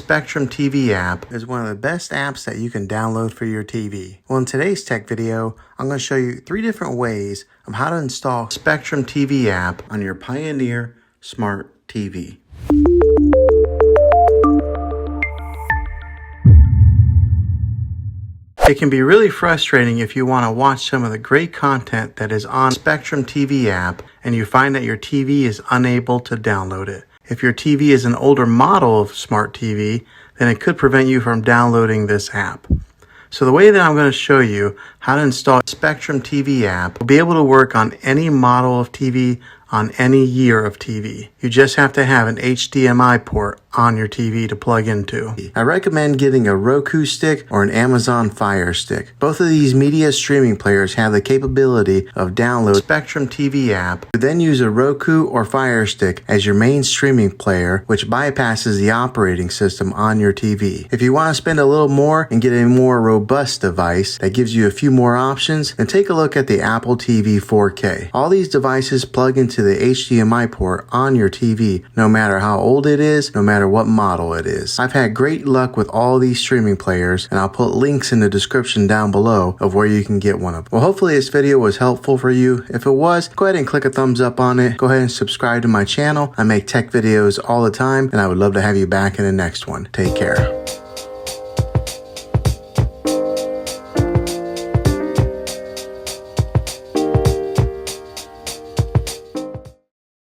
Spectrum TV app is one of the best apps that you can download for your TV. Well, in today's tech video, I'm going to show you 3 different ways of how to install Spectrum TV app on your Pioneer Smart TV. It can be really frustrating if you want to watch some of the great content that is on Spectrum TV app and you find that your TV is unable to download it. If your TV is an older model of Smart TV, then it could prevent you from downloading this app. So the way that I'm going to show you how to install Spectrum TV app will be able to work on any model of TV, on any year of TV. You just have to have an HDMI port on your TV to plug into. I recommend getting a Roku stick or an Amazon Fire Stick. Both of these media streaming players have the capability of download Spectrum TV app. You then use a Roku or Fire Stick as your main streaming player, which bypasses the operating system on your TV. If you want to spend a little more and get a more robust device that gives you a few more options, then take a look at the Apple TV 4K. All these devices plug into the HDMI port on your TV, no matter how old it is, no matter what model it is. I've had great luck with all these streaming players, and I'll put links in the description down below of where you can get one of them. Well, hopefully this video was helpful for you. If it was, go ahead and click a thumbs up on it. Go ahead and subscribe to my channel. I make tech videos all the time, and I would love to have you back in the next one. Take care.